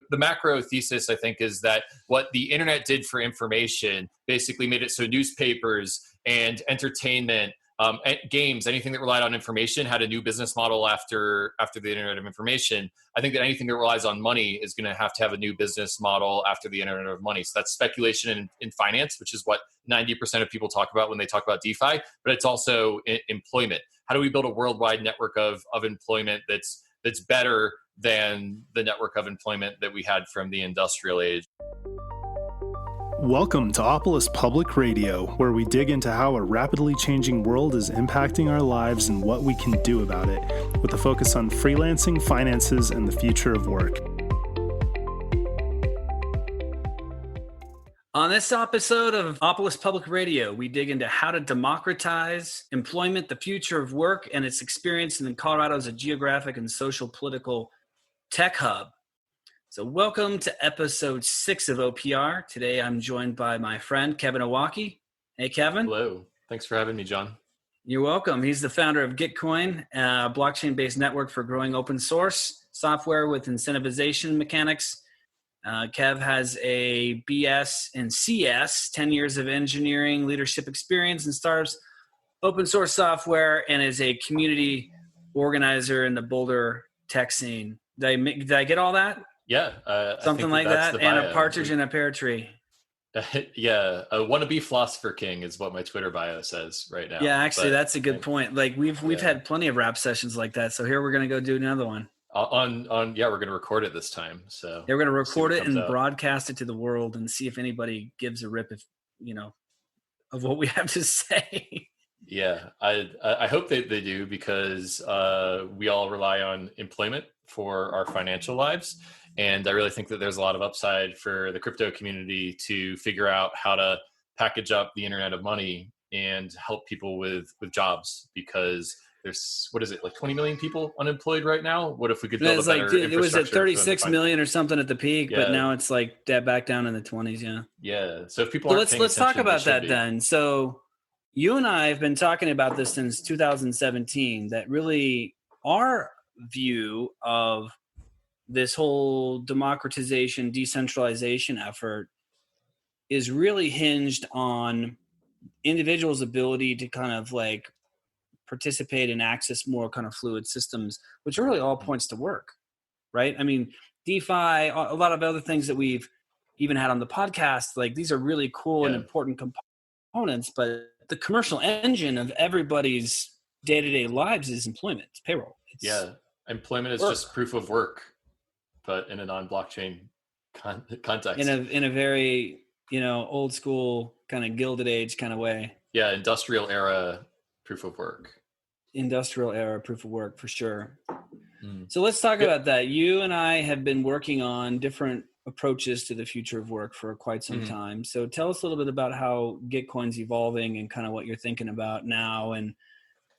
the macro thesis, I think, is that what the internet did for information basically made it so newspapers and entertainment, games, anything that relied on information had a new business model after the internet of information. I think that anything that relies on money is going to have a new business model after the internet of money. So that's speculation in finance, which is what 90% of people talk about when they talk about DeFi, but it's also employment. How do we build a worldwide network of employment that's better than the network of employment that we had from the industrial age? Welcome to Opolis Public Radio, where we dig into how a rapidly changing world is impacting our lives and what we can do about it, with a focus on freelancing, finances, and the future of work. On this episode of Opolis Public Radio, we dig into how to democratize employment, the future of work, and its experience in Colorado as a geographic and social political tech hub. So welcome to episode 6 of OPR. Today I'm joined by my friend, Kevin Owocki. Hey, Kevin. Hello. Thanks for having me, John. You're welcome. He's the founder of Gitcoin, a blockchain-based network for growing open source software with incentivization mechanics. Kev has a BS in CS, 10 years of engineering leadership experience and startups, open source software, and is a community organizer in the Boulder Tech Scene. Did I get all that? Yeah. Something like that, and a partridge in a pear tree. Yeah, a wannabe philosopher king is what my Twitter bio says right now. Yeah, actually, that's a good point. Like we've had plenty of rap sessions like that, so here we're going to go do another one. We're going to record it this time. So we're going to record it and broadcast it to the world and see if anybody gives a rip, of what we have to say. Yeah, I hope they do, because we all rely on employment for our financial lives. And I really think that there's a lot of upside for the crypto community to figure out how to package up the internet of money and help people with jobs, because there's, 20 million people unemployed right now? What if we could build a better infrastructure? It was at 36 million or something at the peak, but now it's like back down in the 20s, yeah. Yeah, so if people aren't paying let's talk attention, about that then. So you and I have been talking about this since 2017, that really our view of this whole democratization, decentralization effort is really hinged on individuals' ability to kind of like participate and access more kind of fluid systems, which really all points to work, right? I mean, DeFi, a lot of other things that we've even had on the podcast, like these are really cool and important components, but the commercial engine of everybody's day-to-day lives is employment, it's payroll. Employment is just proof of work, but in a non-blockchain context. In a very, old school kind of Gilded Age kind of way. Yeah, industrial era proof of work. Industrial era proof of work, for sure. So let's talk about that. You and I have been working on different approaches to the future of work for quite some time. So tell us a little bit about how Gitcoin's evolving and kind of what you're thinking about now, and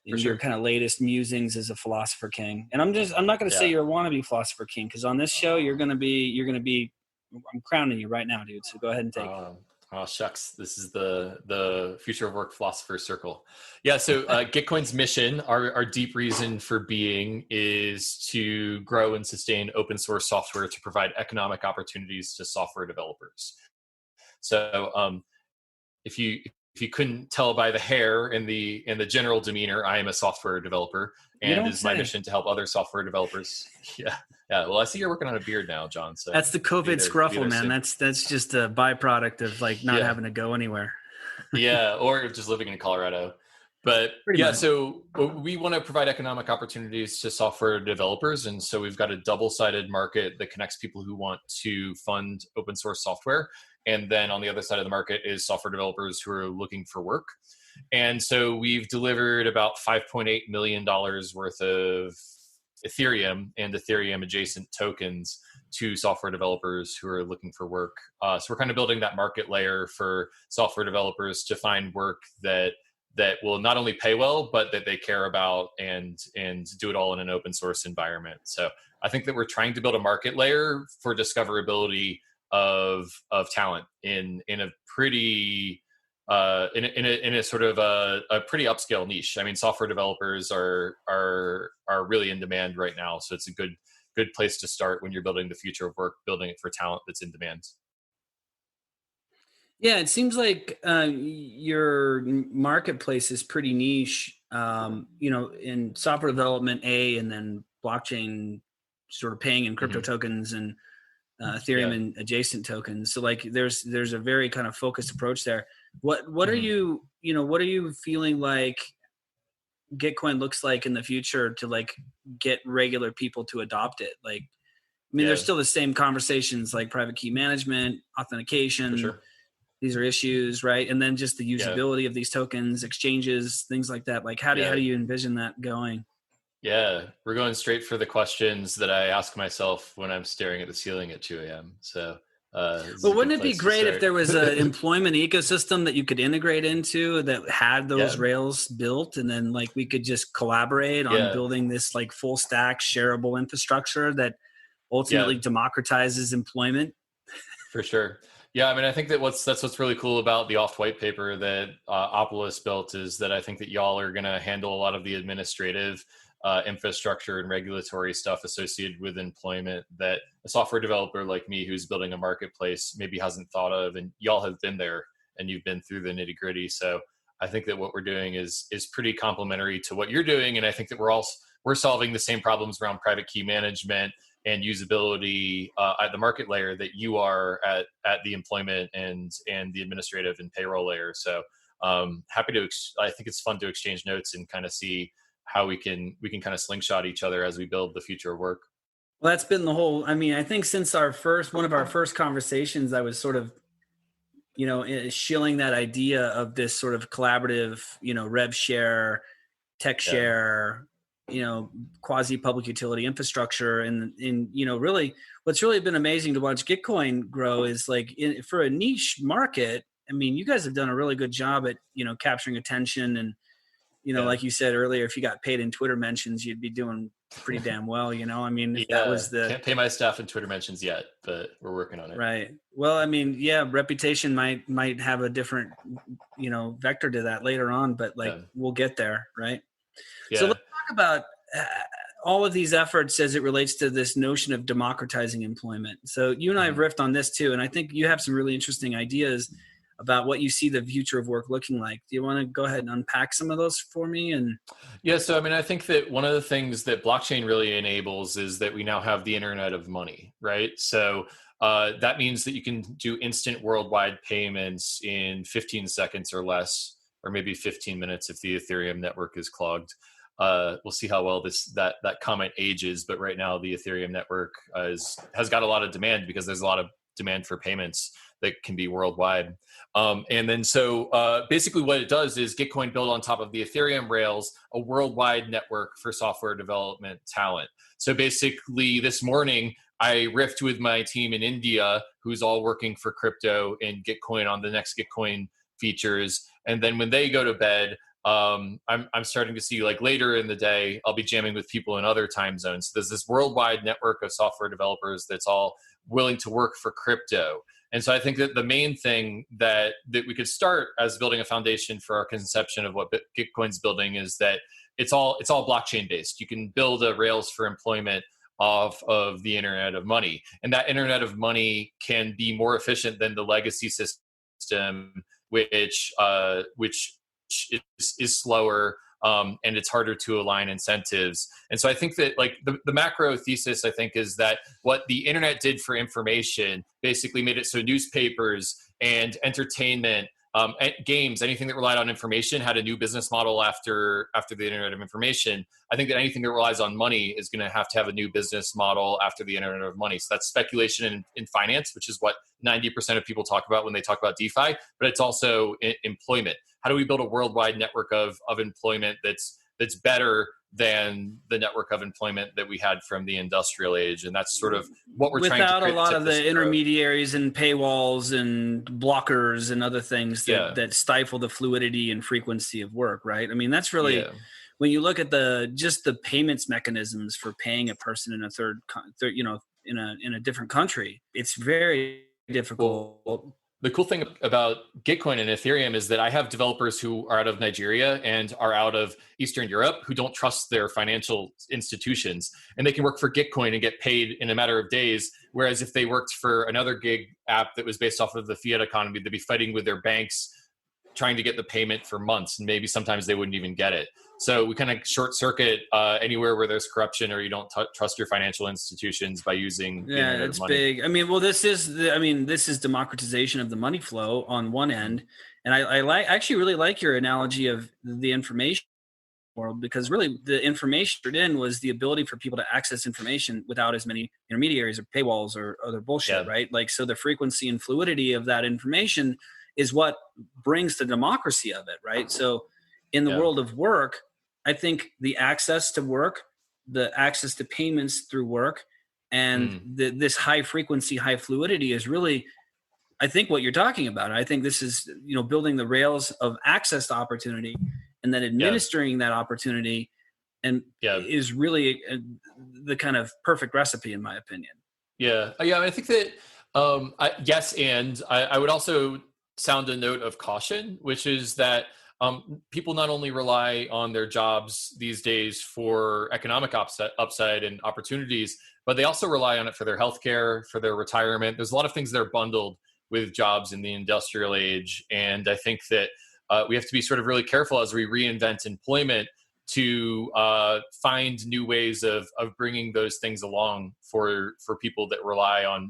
your kind of latest musings as a philosopher king. And I'm not going to say you're a wannabe philosopher king, because on this show you're going to be I'm crowning you right now, dude. So go ahead and take it. Oh shucks, this is the future of work philosopher circle. Yeah, so Gitcoin's mission, our deep reason for being, is to grow and sustain open source software to provide economic opportunities to software developers. So if you couldn't tell by the hair and the general demeanor, I am a software developer, and it's my mission to help other software developers. Yeah. Well, I see you're working on a beard now, John. So that's the COVID scruffle, man. That's just a byproduct of like not having to go anywhere. Or just living in Colorado. But so we want to provide economic opportunities to software developers, and so we've got a double-sided market that connects people who want to fund open source software, and then on the other side of the market is software developers who are looking for work. And so we've delivered about $5.8 million worth of Ethereum and Ethereum adjacent tokens to software developers who are looking for work. So we're kind of building that market layer for software developers to find work that will not only pay well, but that they care about, and do it all in an open source environment. So I think that we're trying to build a market layer for discoverability of talent in a pretty in a sort of a pretty upscale niche. I mean, software developers are really in demand right now, so it's a good good place to start when you're building the future of work, building it for talent that's in demand. Yeah, it seems like your marketplace is pretty niche, in software development, and then blockchain sort of paying in crypto tokens and Ethereum and adjacent tokens. So like there's a very kind of focused approach there. What are you, what are you feeling like Gitcoin looks like in the future to like get regular people to adopt it? Like, I mean, there's still the same conversations like private key management, authentication. For sure. These are issues, right? And then just the usability of these tokens, exchanges, things like that. Like, how do you envision that going? Yeah, we're going straight for the questions that I ask myself when I'm staring at the ceiling at 2 a.m. So, well, wouldn't it be great if there was an employment ecosystem that you could integrate into that had those Rails built, and then like we could just collaborate on building this like full stack shareable infrastructure that ultimately democratizes employment? For sure. Yeah, I mean, I think that that's what's really cool about the Off white paper that Opolis built is that I think that y'all are going to handle a lot of the administrative infrastructure and regulatory stuff associated with employment that a software developer like me who's building a marketplace maybe hasn't thought of, and y'all have been there and you've been through the nitty-gritty. So I think that what we're doing is pretty complementary to what you're doing, and I think that we're solving the same problems around private key management and usability at the market layer that you are at the employment and the administrative and payroll layer. So happy to, I think it's fun to exchange notes and kind of see how we can kind of slingshot each other as we build the future of work. Well, that's been the whole, I mean, I think since one of our first conversations, I was sort of, shilling that idea of this sort of collaborative, rev share, tech share, quasi public utility infrastructure. And really what's really been amazing to watch Gitcoin grow is like for a niche market. I mean, you guys have done a really good job at, capturing attention and, like you said earlier, if you got paid in Twitter mentions, you'd be doing pretty damn well, I mean, that was can't pay my staff in Twitter mentions yet, but we're working on it. Right. Well, I mean, reputation might have a different, vector to that later on, but we'll get there. Right. Yeah. So let's talk about all of these efforts as it relates to this notion of democratizing employment. So you and I have riffed on this too, and I think you have some really interesting ideas about what you see the future of work looking like. Do you want to go ahead and unpack some of those for me? So I mean, I think that one of the things that blockchain really enables is that we now have the internet of money, right? So that means that you can do instant worldwide payments in 15 seconds or less, or maybe 15 minutes if the Ethereum network is clogged. We'll see how well that comment ages, but right now the Ethereum network has got a lot of demand because there's a lot of demand for payments that can be worldwide. And then so basically what it does is Gitcoin built on top of the Ethereum rails, a worldwide network for software development talent. So basically this morning, I riffed with my team in India, who's all working for crypto and Gitcoin on the next Gitcoin features. And then when they go to bed, I'm starting to see like later in the day, I'll be jamming with people in other time zones. So there's this worldwide network of software developers that's all willing to work for crypto. And so I think that the main thing that we could start as building a foundation for our conception of what Gitcoin's building is that it's all blockchain based. You can build a Rails for employment off of the internet of money. And that internet of money can be more efficient than the legacy system, which is slower, and it's harder to align incentives. And so I think that like the macro thesis, I think, is that what the internet did for information basically made it so newspapers and entertainment, and games, anything that relied on information had a new business model after the internet of information. I think that anything that relies on money is going to have a new business model after the internet of money. So that's speculation in finance, which is what 90% of people talk about when they talk about DeFi, but it's also employment. How do we build a worldwide network of employment that's better than the network of employment that we had from the industrial age? And that's sort of what we're trying to create. Without a lot of the intermediaries and paywalls and blockers and other things that stifle the fluidity and frequency of work, right? I mean, that's really, when you look at just the payments mechanisms for paying a person in a in a different country, it's very difficult The cool thing about Gitcoin and Ethereum is that I have developers who are out of Nigeria and are out of Eastern Europe who don't trust their financial institutions, and they can work for Gitcoin and get paid in a matter of days. Whereas if they worked for another gig app that was based off of the fiat economy, they'd be fighting with their banks, trying to get the payment for months, and maybe sometimes they wouldn't even get it. So we kind of short circuit anywhere where there's corruption or you don't trust your financial institutions by using the internet it's money. big. I mean, well, this is democratization of the money flow on one end, and I actually really like your analogy of the information world, because really the information in was the ability for people to access information without as many intermediaries or paywalls or other bullshit, right? Like, so the frequency and fluidity of that information is what brings the democracy of it, right? So in the world of work, I think the access to work, the access to payments through work, and this high frequency, high fluidity is really, I think, what you're talking about. I think this is, building the rails of access to opportunity and then administering that opportunity, and is really the kind of perfect recipe, in my opinion. Yeah. I think that, I would also sound a note of caution, which is that people not only rely on their jobs these days for economic upside and opportunities, but they also rely on it for their healthcare, for their retirement. There's a lot of things that are bundled with jobs in the industrial age. And I think that we have to be sort of really careful as we reinvent employment to find new ways of bringing those things along for people that rely on,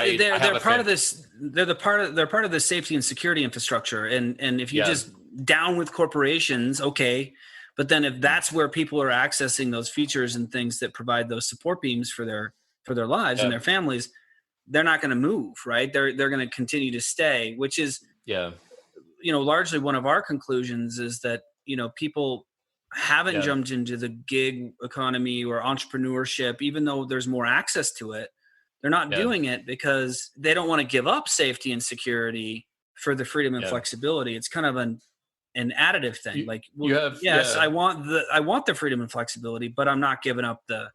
they're part of this. They're part of the safety and security infrastructure. And if you just down with corporations, okay, but then if that's where people are accessing those features and things that provide those support beams for their lives and their families, they're not going to move, right? They're going to continue to stay, which is largely one of our conclusions is that people haven't jumped into the gig economy or entrepreneurship, even though there's more access to it. They're not doing it because they don't want to give up safety and security for the freedom and flexibility. It's kind of an additive thing. I want the freedom and flexibility, but I'm not giving up the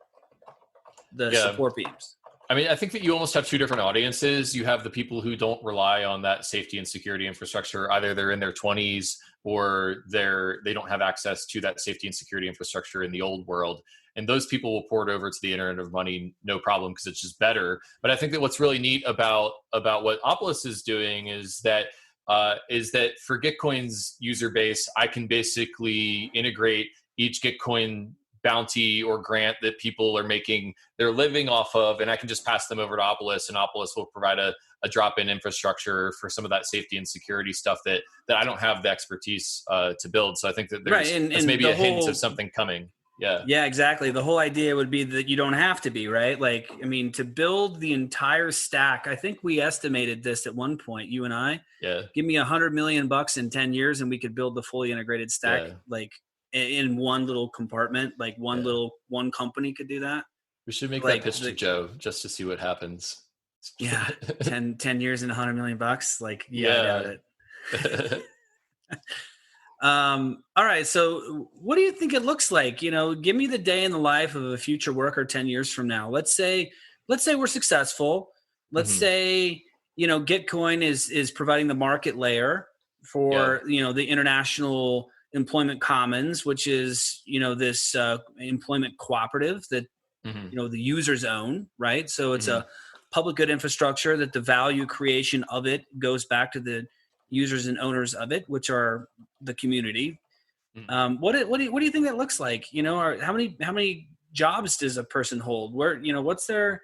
support beams. I mean, I think that you almost have two different audiences. You have the people who don't rely on that safety and security infrastructure. Either they're in their 20s or they don't have access to that safety and security infrastructure in the old world. And those people will port over to the internet of money, no problem, because it's just better. But I think that what's really neat about what Opolis is doing is that for Gitcoin's user base, I can basically integrate each Gitcoin bounty or grant that people are making their living off of, and I can just pass them over to Opolis, and Opolis will provide a drop-in infrastructure for some of that safety and security stuff that I don't have the expertise to build. So I think that there's maybe a hint of something coming. Yeah, exactly. The whole idea would be that you don't have to be, right? Like, I mean, to build the entire stack, I think we estimated this at one point, you and I. Yeah. Give me $100 million in 10 years and we could build the fully integrated stack, like in one little compartment, like one company could do that. We should make that pitch to Joe just to see what happens. Yeah. 10 years and $100 million. Like, I doubt it. All right. So what do you think it looks like? Give me the day in the life of a future worker 10 years from now. Let's say we're successful. Let's say, Gitcoin is providing the market layer for, the international employment commons, which is, this employment cooperative that, the users own, right? So it's a public good infrastructure that the value creation of it goes back to the users and owners of it, which are the community. What do you think that looks like? How many jobs does a person hold? Where, what's their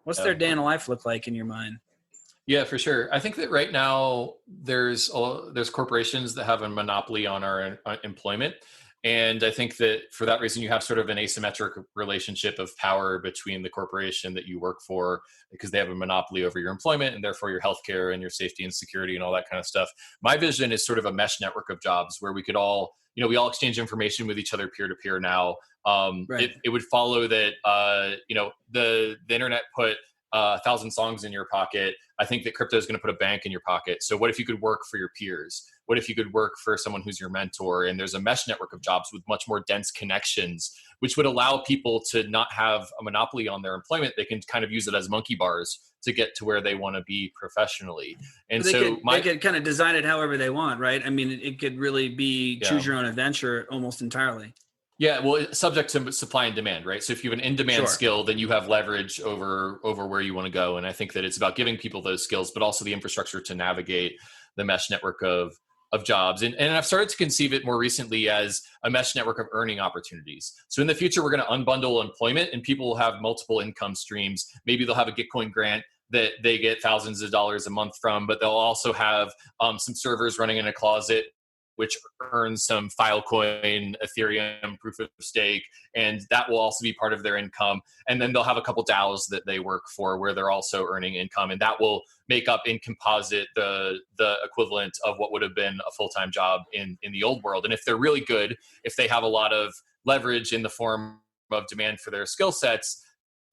day in life look like in your mind? Yeah, for sure. I think that right now there's corporations that have a monopoly on our employment. And I think that for that reason, you have sort of an asymmetric relationship of power between the corporation that you work for, because they have a monopoly over your employment and therefore your healthcare and your safety and security and all that kind of stuff. My vision is sort of a mesh network of jobs where we could all, we all exchange information with each other peer to peer now. It would follow that, the internet put 1,000 songs in your pocket. I think that crypto is going to put a bank in your pocket. So what if you could work for your peers? What if you could work for someone who's your mentor? And there's a mesh network of jobs with much more dense connections, which would allow people to not have a monopoly on their employment. They can kind of use it as monkey bars to get to where they want to be professionally. And they could kind of design it however they want, right? I mean, it could really be choose your own adventure almost entirely. Yeah, well, it's subject to supply and demand, right? So if you have an in-demand skill, then you have leverage over where you want to go. And I think that it's about giving people those skills, but also the infrastructure to navigate the mesh network of jobs. And I've started to conceive it more recently as a mesh network of earning opportunities. So in the future, we're going to unbundle employment and people will have multiple income streams. Maybe they'll have a Gitcoin grant that they get thousands of dollars a month from, but they'll also have some servers running in a closet which earns some Filecoin, Ethereum, proof of stake, and that will also be part of their income. And then they'll have a couple DAOs that they work for where they're also earning income, and that will make up in composite the equivalent of what would have been a full-time job in the old world. And if they're really good, if they have a lot of leverage in the form of demand for their skill sets,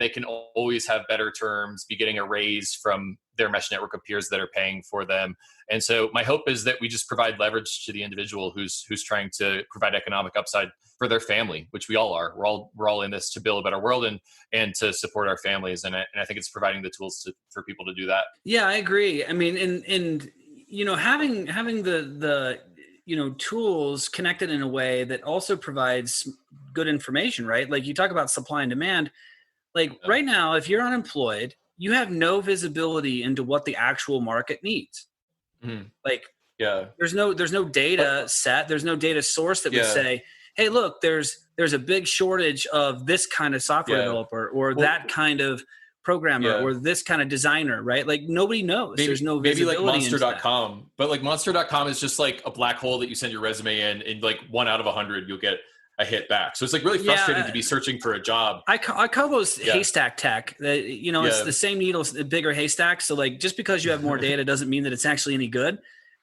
they can always have better terms, be getting a raise from their mesh network of peers that are paying for them. And so my hope is that we just provide leverage to the individual who's trying to provide economic upside for their family, which we all are. We're all in this to build a better world and to support our families. And I think it's providing the tools for people to do that. Yeah, I agree. I mean, and you know, having the you know, tools connected in a way that also provides good information, right? Like you talk about supply and demand. Like right now, if you're unemployed, you have no visibility into what the actual market needs. Mm-hmm. Like, there's no data set. There's no data source that would say, hey, look, there's a big shortage of this kind of software developer or that kind of programmer or this kind of designer, right? Like nobody knows. There's no visibility. Maybe like monster.com, but like monster.com is just like a black hole that you send your resume in, and like 1 out of 100, you'll get a hit back. So it's like really frustrating to be searching for a job. I call those haystack tech. You know, it's the same needle, a bigger haystack. So like, just because you have more data doesn't mean that it's actually any good.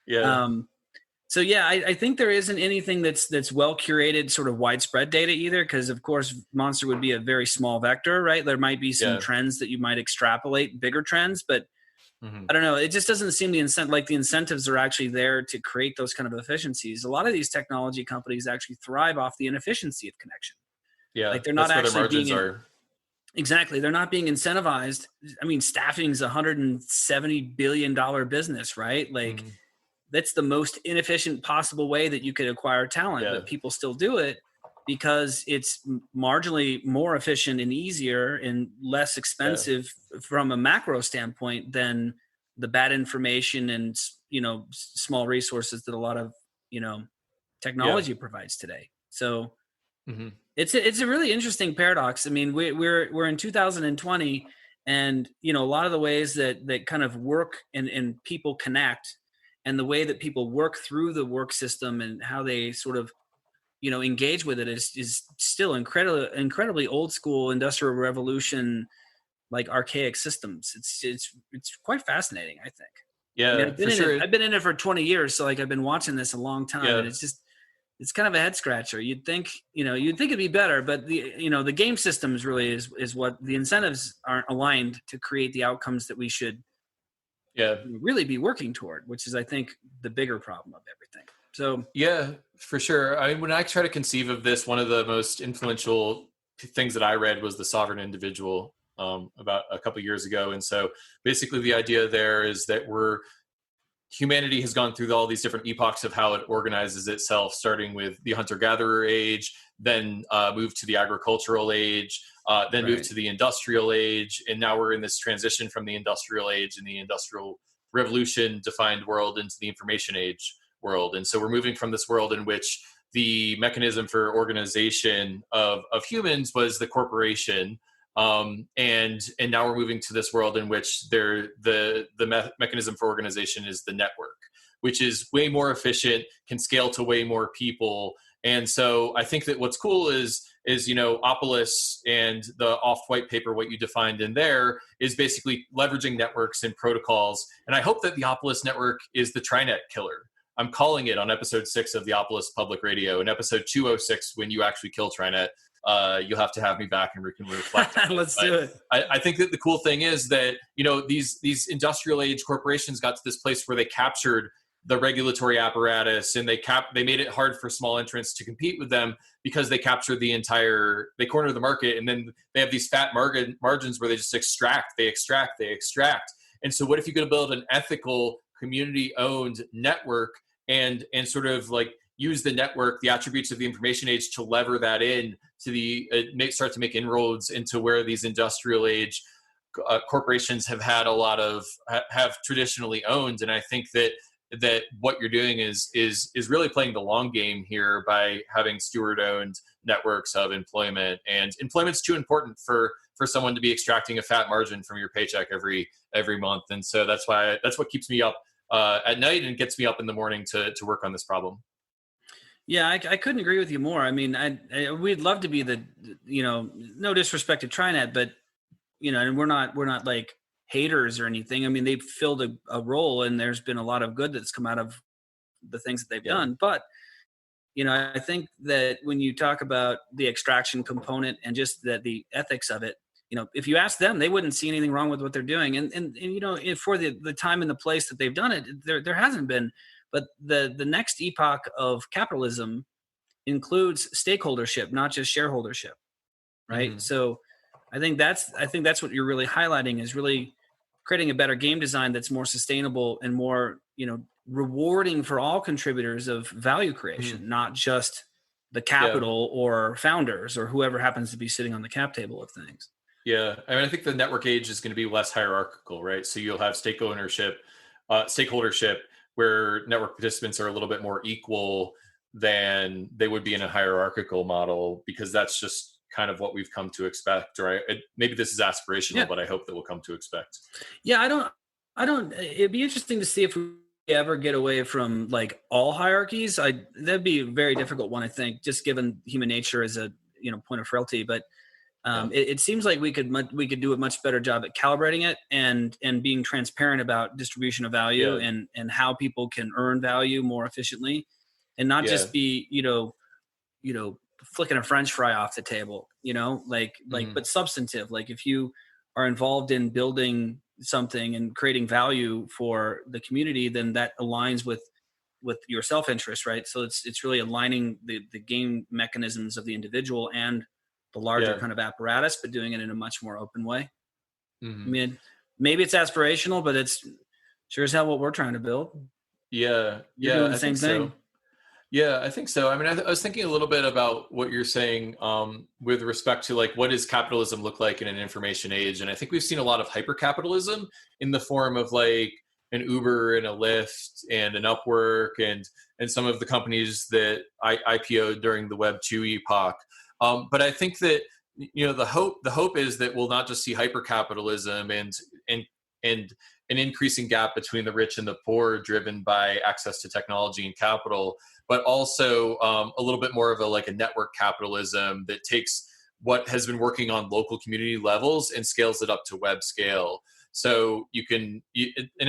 So I think there isn't anything that's well curated, sort of widespread data either, because of course Monster would be a very small vector, right? There might be some trends that you might extrapolate, bigger trends, but I don't know. It just doesn't seem the incentives are actually there to create those kind of efficiencies. A lot of these technology companies actually thrive off the inefficiency of connection. Yeah, like they're not actually being exactly. They're not being incentivized. I mean, staffing's $170 billion business, right? Like that's the most inefficient possible way that you could acquire talent, but people still do it because it's marginally more efficient and easier and less expensive from a macro standpoint than the bad information and, you know, small resources that a lot of, you know, technology provides today. So it's a really interesting paradox. I mean, we're in 2020 and, you know, a lot of the ways that kind of work and people connect and the way that people work through the work system and how they sort of, you know, engage with it is still incredibly old school industrial revolution, like archaic systems. It's quite fascinating, I think. Yeah, I mean, I've been in it for 20 years. So like I've been watching this a long time and it's kind of a head scratcher. You'd think it'd be better, but the game systems really is what the incentives aren't aligned to create the outcomes that we should really be working toward, which is, I think, the bigger problem of everything. So yeah, for sure. I mean, when I try to conceive of this, one of the most influential things that I read was The Sovereign Individual about a couple of years ago. And so basically the idea there is that humanity has gone through all these different epochs of how it organizes itself, starting with the hunter-gatherer age, then moved to the agricultural age, then moved to the industrial age. And now we're in this transition from the industrial age and the industrial revolution defined world into the information age world. And so we're moving from this world in which the mechanism for organization of humans was the corporation. And now we're moving to this world in which the mechanism for organization is the network, which is way more efficient, can scale to way more people. And so I think that what's cool is, you know, Opolis and the off-white paper, what you defined in there is basically leveraging networks and protocols. And I hope that the Opolis network is the Trinet killer. I'm calling it on episode 6 of the Opolis Public Radio, and episode 206, when you actually kill Trinet, you'll have to have me back and we can reflect on it. Let's do it. I think that the cool thing is that, these industrial age corporations got to this place where they captured the regulatory apparatus, and they made it hard for small entrants to compete with them because they captured they cornered the market, and then they have these fat margins where they just extract. And so what if you could build an ethical, community-owned network and sort of like use the network, the attributes of the information age, to lever that in to start to make inroads into where these industrial age corporations have traditionally owned. And I think that what you're doing is really playing the long game here by having steward-owned networks of employment. And employment's too important for someone to be extracting a fat margin from your paycheck every month. And so that's what keeps me up at night and gets me up in the morning to work on this problem. Yeah, I couldn't agree with you more. I mean, we'd love to be no disrespect to TriNet, but and we're not like haters or anything. I mean, they've filled a role, and there's been a lot of good that's come out of the things that they've done. But, I think that when you talk about the extraction component and just the ethics of it, if you ask them, they wouldn't see anything wrong with what they're doing. And for the time and the place that they've done it, there hasn't been. But the next epoch of capitalism includes stakeholdership, not just shareholdership, right? Mm-hmm. So I think that's what you're really highlighting, is really creating a better game design that's more sustainable and more, rewarding for all contributors of value creation, not just the capital or founders or whoever happens to be sitting on the cap table of things. Yeah. I mean, I think the network age is going to be less hierarchical, right? So you'll have stakeholdership, where network participants are a little bit more equal than they would be in a hierarchical model, because that's just kind of what we've come to expect, right? Maybe this is aspirational, but I hope that we'll come to expect. Yeah, I don't, it'd be interesting to see if we ever get away from like all hierarchies. That'd be a very difficult one, I think, just given human nature as a, point of frailty. But it seems like we could do a much better job at calibrating it and being transparent about distribution of value and how people can earn value more efficiently, and not just be, flicking a French fry off the table, but substantive. Like if you are involved in building something and creating value for the community, then that aligns with your self-interest, right? So it's really aligning the game mechanisms of the individual and the larger kind of apparatus, but doing it in a much more open way. Mm-hmm. I mean, maybe it's aspirational, but it's sure as hell what we're trying to build. You're doing the same thing. So. Yeah, I think so. I mean, I was thinking a little bit about what you're saying with respect to like, what does capitalism look like in an information age? And I think we've seen a lot of hyper-capitalism in the form of like an Uber and a Lyft and an Upwork and some of the companies that IPO'd during the Web 2 epoch. But I think that, the hope is that we'll not just see hyper-capitalism and an increasing gap between the rich and the poor driven by access to technology and capital, but also a little bit more of a network capitalism that takes what has been working on local community levels and scales it up to web scale. So and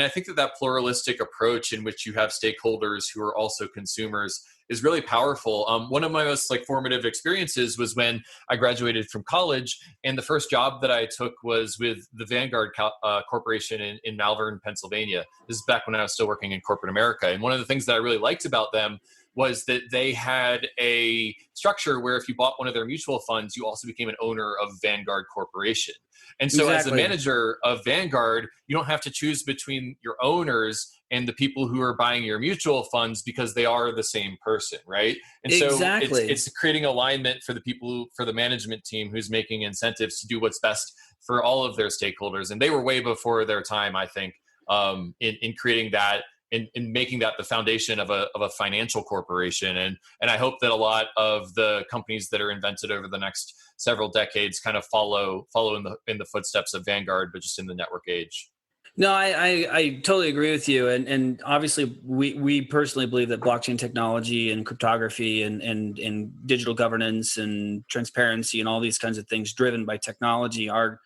I think that pluralistic approach in which you have stakeholders who are also consumers is really powerful. One of my most formative experiences was when I graduated from college, and the first job that I took was with the Vanguard Corporation in Malvern, Pennsylvania. This is back when I was still working in corporate America. And one of the things that I really liked about them was that they had a structure where if you bought one of their mutual funds, you also became an owner of Vanguard Corporation. And so as a manager of Vanguard, you don't have to choose between your owners and the people who are buying your mutual funds because they are the same person, right? And so it's creating alignment for the people, for the management team who's making incentives to do what's best for all of their stakeholders. And they were way before their time, I think, in creating that. In making that the foundation of a financial corporation. And I hope that a lot of the companies that are invented over the next several decades kind of follow in the footsteps of Vanguard, but just in the network age. No, I totally agree with you. And obviously we personally believe that blockchain technology and cryptography and digital governance and transparency and all these kinds of things driven by technology are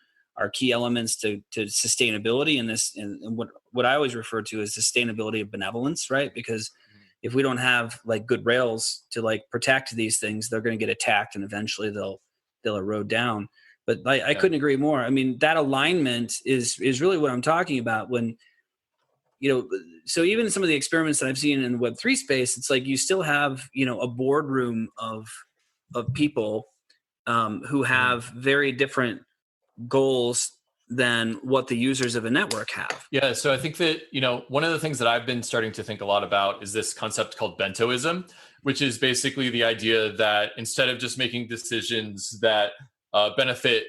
key elements to sustainability in this, and what I always refer to as sustainability of benevolence, right? Because if we don't have good rails to protect these things, they're going to get attacked, and eventually they'll particular road down. But I couldn't agree more. I mean, that alignment is really what I'm talking about when, so even some of the experiments that I've seen in the Web3 space, it's like you still have, a boardroom of people who have very different goals than what the users of a network have. Yeah, so I think that, one of the things that I've been starting to think a lot about is this concept called bentoism, which is basically the idea that instead of just making decisions that benefit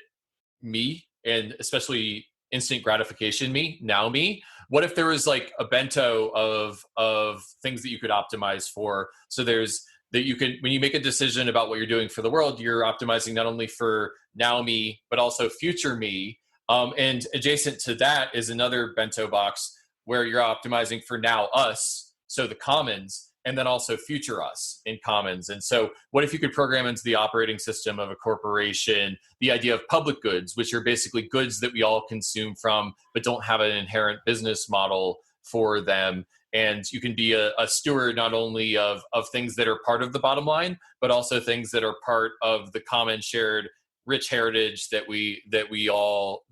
me, and especially instant gratification me, what if there was like a bento of things that you could optimize for? So there's that you can, when you make a decision about what you're doing for the world, you're optimizing not only for now me, but also future me. And adjacent to that is another bento box where you're optimizing for now us, so the commons, and then also future us in commons. And so what if you could program into the operating system of a corporation the idea of public goods, which are basically goods that we all consume from, but don't have an inherent business model for them. And you can be a steward not only of things that are part of the bottom line, but also things that are part of the common shared rich heritage that we all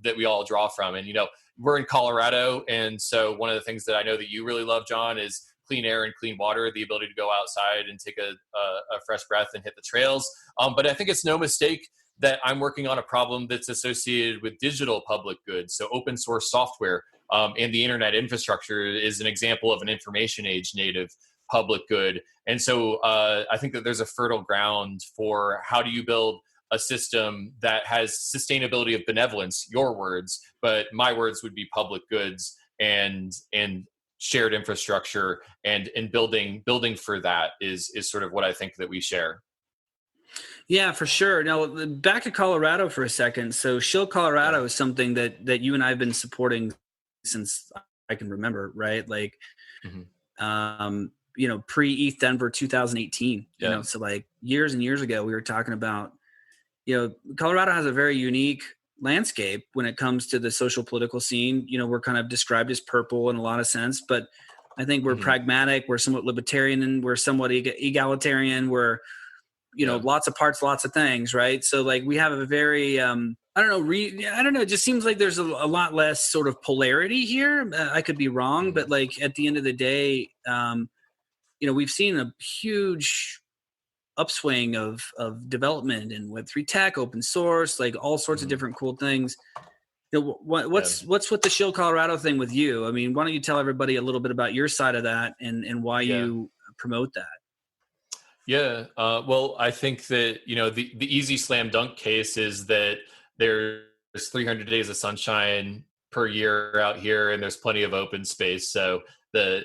draw from. And we're in Colorado, and so one of the things that I know that you really love, John, is clean air and clean water, the ability to go outside and take a fresh breath and hit the trails. But I think it's no mistake that I'm working on a problem that's associated with digital public goods. So open source software and the internet infrastructure is an example of an information age native public good. And so I think that there's a fertile ground for how do you build a system that has sustainability of benevolence, your words, but my words would be public goods and shared infrastructure, and building for that is sort of what I think that we share. Yeah, for sure. Now, back to Colorado for a second. So Shill Colorado is something that you and I have been supporting since I can remember, right? Like, pre-ETH Denver 2018, so like years and years ago, we were talking about, Colorado has a very unique landscape when it comes to the social political scene. We're kind of described as purple in a lot of sense, but I think we're pragmatic, we're somewhat libertarian, and we're somewhat egalitarian. We're, lots of parts, lots of things, right? So like we have a very, I don't know. It just seems like there's a lot less sort of polarity here. I could be wrong, but like at the end of the day, we've seen a huge upswing of development in Web3 tech, open source, like all sorts of different cool things. What's with the Shill Colorado thing with you? I mean, why don't you tell everybody a little bit about your side of that and why you promote that? Yeah. Well, I think that, the easy slam dunk case is that there's 300 days of sunshine per year out here, and there's plenty of open space. So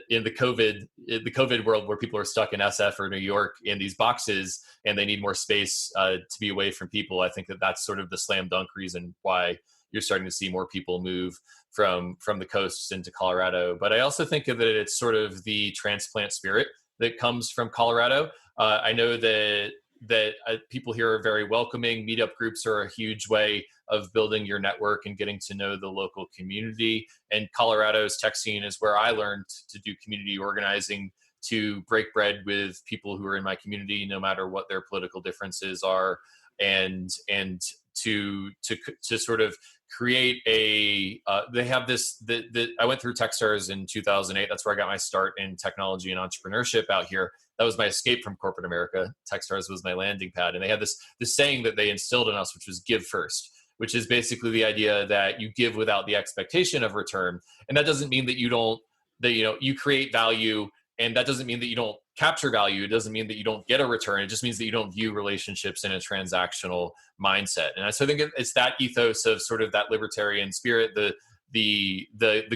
in the COVID world where people are stuck in SF or New York in these boxes and they need more space to be away from people, I think that that's sort of the slam dunk reason why you're starting to see more people move from the coasts into Colorado. But I also think that it's sort of the transplant spirit that comes from Colorado. I know that people here are very welcoming. Meetup groups are a huge way of building your network and getting to know the local community. And Colorado's tech scene is where I learned to do community organizing, to break bread with people who are in my community, no matter what their political differences are, and to sort of create they have this, I went through Techstars in 2008. That's where I got my start in technology and entrepreneurship out here. That was my escape from corporate America. Techstars was my landing pad. And they had this saying that they instilled in us, which was give first, which is basically the idea that you give without the expectation of return. And that doesn't mean that you create value, and that doesn't mean that you don't capture value. It doesn't mean that you don't get a return. It just means that you don't view relationships in a transactional mindset. And so I think it's that ethos of sort of that libertarian spirit, the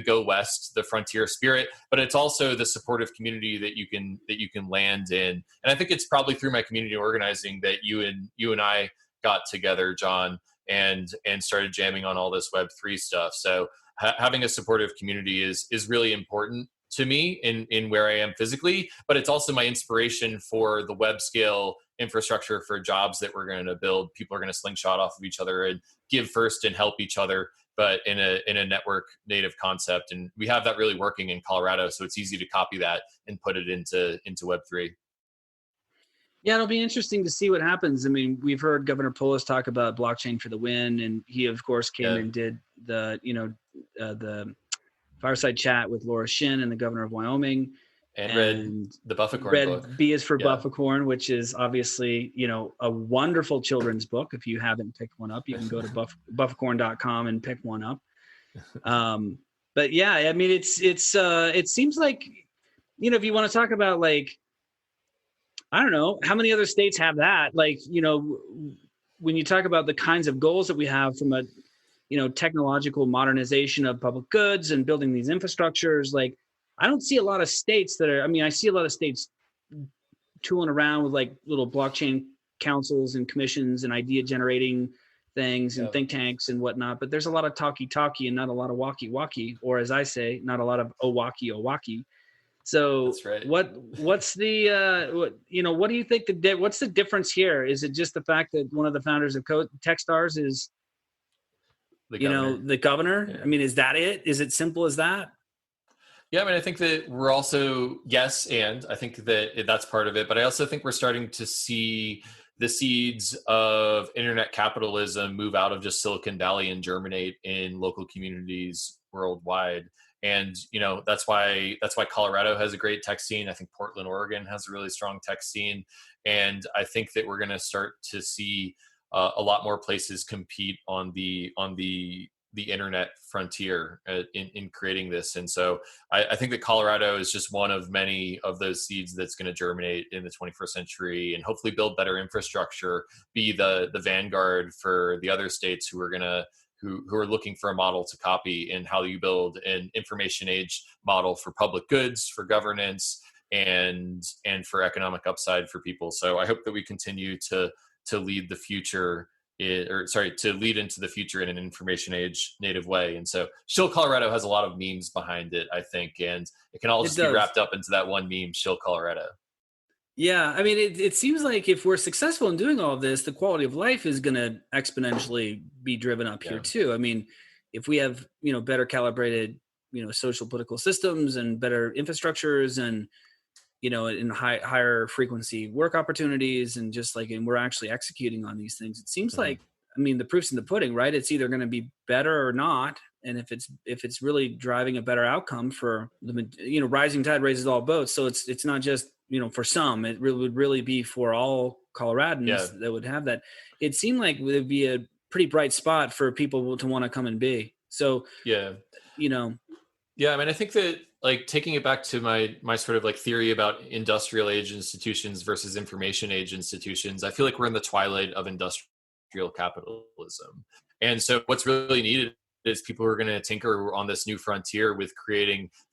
go west, the frontier spirit, but it's also the supportive community that you can land in. And I think it's probably through my community organizing that you and I got together, John, and started jamming on all this Web3 stuff. So having a supportive community is really important to me in where I am physically, but it's also my inspiration for the web scale infrastructure for jobs that we're going to build. People are going to slingshot off of each other and give first and help each other, but in a network native concept. And we have that really working in Colorado. So it's easy to copy that and put it into Web3. Yeah, it'll be interesting to see what happens. I mean, we've heard Governor Polis talk about blockchain for the win, and he, of course, came and did the the fireside chat with Laura Shin and the governor of Wyoming, and read the Bufficorn book. B is for Bufficorn, which is obviously a wonderful children's book. If you haven't picked one up, you can go to bufficorn.com and pick one up. But yeah, I mean, it seems like, if you want to talk about, like, I don't know, how many other states have that? Like, when you talk about the kinds of goals that we have from a, technological modernization of public goods and building these infrastructures, like, I don't see a lot of states I see a lot of states tooling around with like little blockchain councils and commissions and idea generating things and think tanks and whatnot, but there's a lot of talky and not a lot of walkie, or as I say, not a lot of Owocki. So that's right. What's the what do you think what's the difference here? Is it just the fact that one of the founders of Techstars is the governor? Yeah. I mean, is that it? Is it simple as that? Yeah, I mean, I think that we're also and I think that that's part of it, but I also think we're starting to see the seeds of internet capitalism move out of just Silicon Valley and germinate in local communities worldwide. And, that's why Colorado has a great tech scene. I think Portland, Oregon has a really strong tech scene. And I think that we're going to start to see a lot more places compete on the internet frontier in creating this. And so I think that Colorado is just one of many of those seeds that's going to germinate in the 21st century and hopefully build better infrastructure, be the vanguard for the other states who are looking for a model to copy in how you build an information age model for public goods, for governance, and for economic upside for people. So I hope that we continue to lead the future, to lead into the future in an information age native way. And so Shill Colorado has a lot of memes behind it, I think, and it can all just be wrapped up into that one meme, Shill Colorado. Yeah, I mean, it seems like if we're successful in doing all of this, the quality of life is going to exponentially be driven up here too. I mean, if we have, better calibrated, social political systems and better infrastructures and, in higher frequency work opportunities and and we're actually executing on these things, it seems like, I mean, the proof's in the pudding, right? It's either going to be better or not. And if it's really driving a better outcome for the, rising tide raises all boats. So it's not just, for some, it would really be for all Coloradans that would have that. It seemed like it would be a pretty bright spot for people to want to come and be. So, Yeah, I mean, I think that, like, taking it back to my sort of like theory about industrial age institutions versus information age institutions, I feel like we're in the twilight of industrial capitalism. And so what's really needed is people who are going to tinker on this new frontier with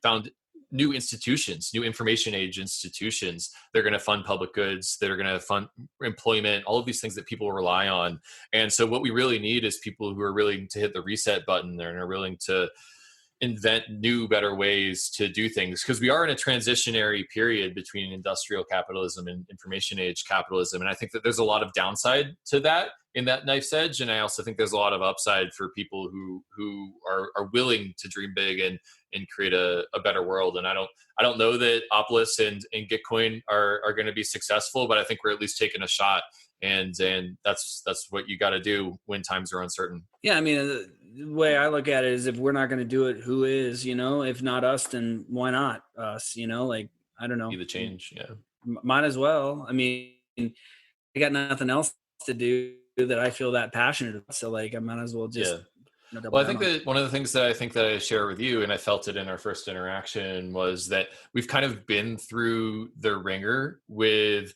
found new institutions, new information age institutions. They're going to fund public goods. They're going to fund employment, all of these things that people rely on. And so what we really need is people who are willing to hit the reset button and are willing to invent new, better ways to do things, because we are in a transitionary period between industrial capitalism and information age capitalism. And I think that there's a lot of downside to that in that knife's edge. And I also think there's a lot of upside for people who are willing to dream big and create a better world. And I don't know that Opolis and Gitcoin are going to be successful, but I think we're at least taking a shot. And that's what you got to do when times are uncertain. Yeah, I mean, the way I look at it is, if we're not going to do it, who is? If not us, then why not us? Like, I don't know. Be the change. Yeah, might as well. I mean, I got nothing else to do that I feel that passionate about. So, like, I might as well just. Yeah. Well, I think that one of the things that I share with you, and I felt it in our first interaction, was that we've kind of been through the ringer with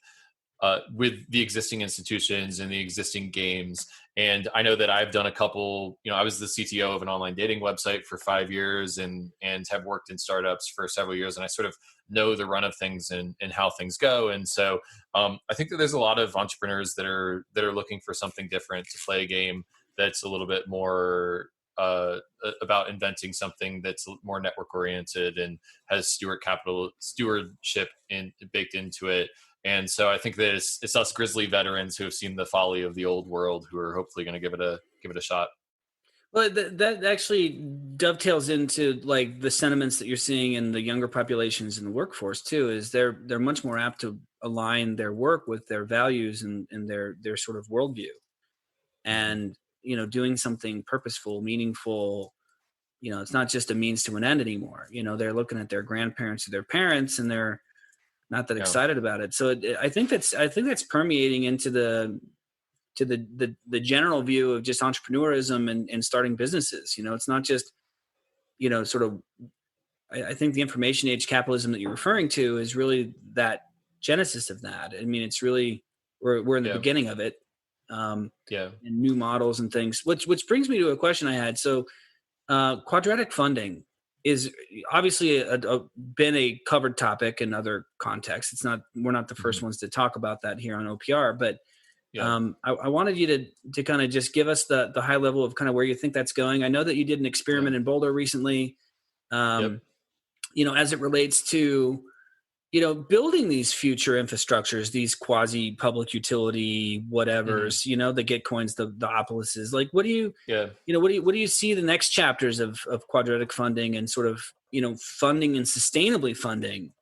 the existing institutions and the existing games. And I know that I've done a couple, I was the CTO of an online dating website for 5 years and have worked in startups for several years. And I sort of know the run of things and how things go. And so I think that there's a lot of entrepreneurs that are looking for something different, to play a game that's a little bit more about inventing something that's more network oriented and has stewardship baked into it. And so I think that it's us grizzly veterans who have seen the folly of the old world who are hopefully going to give it a shot. Well, that actually dovetails into like the sentiments that you're seeing in the younger populations in the workforce too. Is they're much more apt to align their work with their values and their sort of worldview, and doing something purposeful, meaningful. It's not just a means to an end anymore. They're looking at their grandparents or their parents, and they're not that excited about it. So I think that's permeating into the general view of just entrepreneurism and starting businesses. It's not just, sort of, I think the information age capitalism that you're referring to is really that genesis of that. I mean, it's really, we're in the beginning of it. And new models and things, which brings me to a question I had. So quadratic funding is obviously been a covered topic in other contexts. We're not the first ones to talk about that here on OPR, but I wanted you to kind of just give us the high level of kind of where you think that's going. I know that you did an experiment in Boulder recently, as it relates to, building these future infrastructures, these quasi public utility, whatevers, the Gitcoins, the Opolises. Like, what do you see the next chapters of quadratic funding and sort of, funding and sustainably funding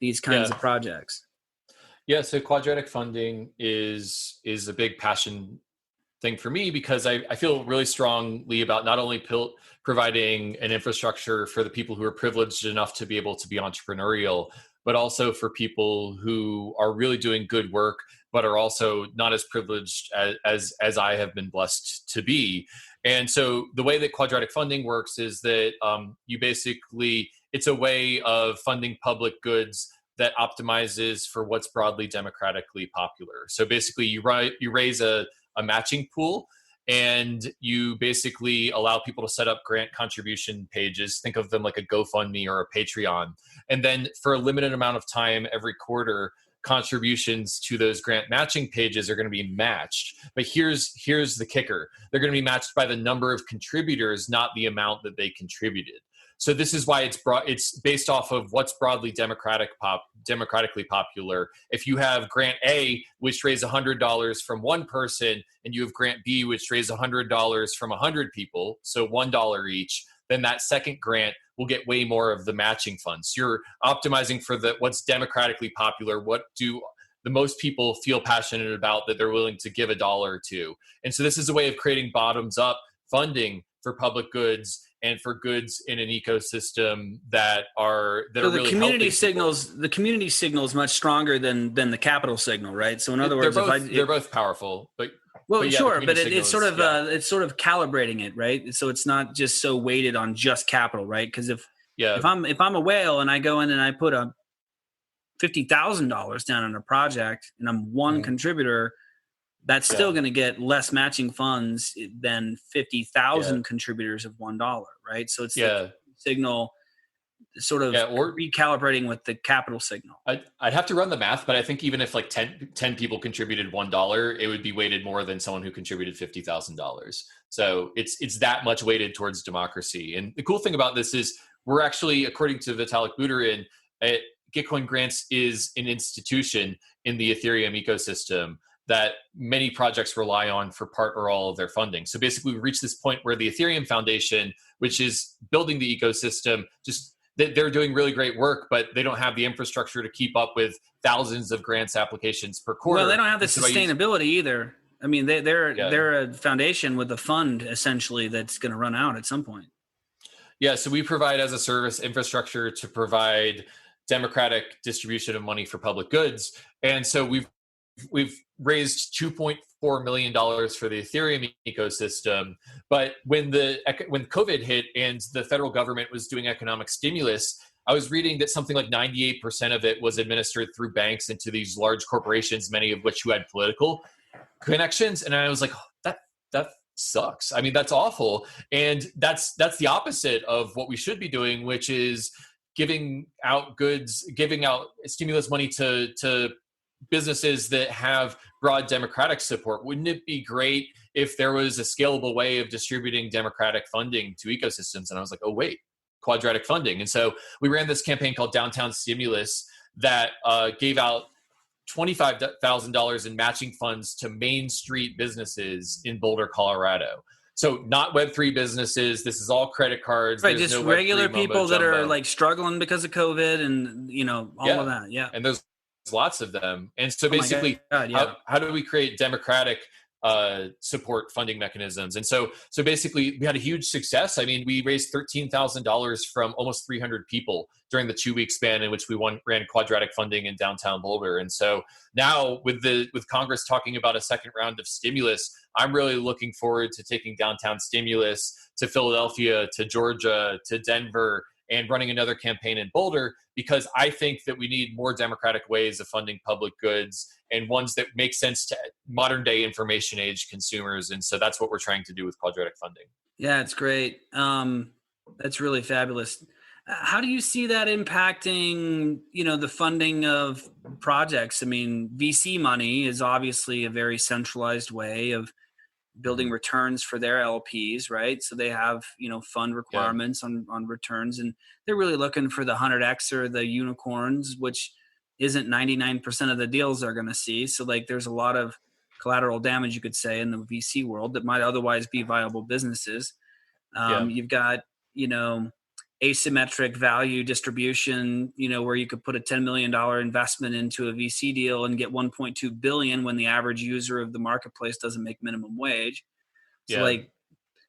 these kinds of projects? Yeah, so quadratic funding is a big passion thing for me, because I feel really strongly about not only providing an infrastructure for the people who are privileged enough to be able to be entrepreneurial, but also for people who are really doing good work, but are also not as privileged as I have been blessed to be. And so the way that quadratic funding works is that it's a way of funding public goods that optimizes for what's broadly democratically popular. So basically you raise a matching pool, and you basically allow people to set up grant contribution pages. Think of them like a GoFundMe or a Patreon. And then for a limited amount of time every quarter, contributions to those grant matching pages are going to be matched. But here's the kicker. They're going to be matched by the number of contributors, not the amount that they contributed. So this is why it's based off of what's broadly democratically popular. If you have grant A, which raised $100 from one person, and you have grant B, which raised $100 from 100 people, so $1 each, then that second grant will get way more of the matching funds. You're optimizing for what's democratically popular. What do the most people feel passionate about that they're willing to give $1 to? And so this is a way of creating bottoms up funding for public goods and for goods in an ecosystem that are really community signals. The community signal is much stronger than the capital signal, right? So in other words, they're both powerful, but sure, but it's sort of calibrating it, right? So it's not just so weighted on just capital, right? Because if I'm a whale and I go in and I put a $50,000 down on a project and I'm one contributor, that's still going to get less matching funds than 50,000 contributors of $1, right? So it's the signal sort of recalibrating with the capital signal. I'd have to run the math, but I think even if like 10 people contributed $1, it would be weighted more than someone who contributed $50,000. So it's that much weighted towards democracy. And the cool thing about this is we're actually, according to Vitalik Buterin, Gitcoin Grants is an institution in the Ethereum ecosystem that many projects rely on for part or all of their funding. So basically we've reached this point where the Ethereum Foundation, which is building the ecosystem, they're doing really great work, but they don't have the infrastructure to keep up with thousands of grants applications per quarter. Well, they don't have the sustainability either. I mean, they're a foundation with a fund essentially that's going to run out at some point. Yeah, so we provide as a service infrastructure to provide democratic distribution of money for public goods. And so we've raised $2.4 million for the Ethereum ecosystem. But when COVID hit and the federal government was doing economic stimulus, I was reading that something like 98% of it was administered through banks into these large corporations, many of which who had political connections. And I was like, that sucks. I mean, that's awful. And that's the opposite of what we should be doing, which is giving out stimulus money to businesses that have broad democratic support. Wouldn't it be great if there was a scalable way of distributing democratic funding to ecosystems? And I was like, oh, wait, quadratic funding. And so we ran this campaign called Downtown Stimulus that gave out $25,000 in matching funds to Main Street businesses in Boulder, Colorado. So not Web3 businesses. This is all credit cards. Right. There's Just no regular Web3 people mumbo that are jumbo. like struggling because of COVID and, all of that. Yeah. And there's lots of them. And so Oh my basically, God, yeah. how do we create democratic support funding mechanisms? And so basically we had a huge success. I mean, we raised $13,000 from almost 300 people during the 2-week span in which we ran Quadratic funding in downtown Boulder. And so now with Congress talking about a second round of stimulus, I'm really looking forward to taking downtown stimulus to Philadelphia, to Georgia, to Denver, and running another campaign in Boulder, because I think that we need more democratic ways of funding public goods and ones that make sense to modern day information age consumers. And so that's what we're trying to do with Quadratic funding. Yeah, it's great. That's really fabulous. How do you see that impacting, the funding of projects? I mean, VC money is obviously a very centralized way of building returns for their LPs, right? So they have, fund requirements on returns, and they're really looking for the 100X or the unicorns, which isn't 99% of the deals they're going to see. So like there's a lot of collateral damage, you could say, in the VC world that might otherwise be viable businesses. You've got, asymmetric value distribution, where you could put a $10 million investment into a VC deal and get 1.2 billion when the average user of the marketplace doesn't make minimum wage. So like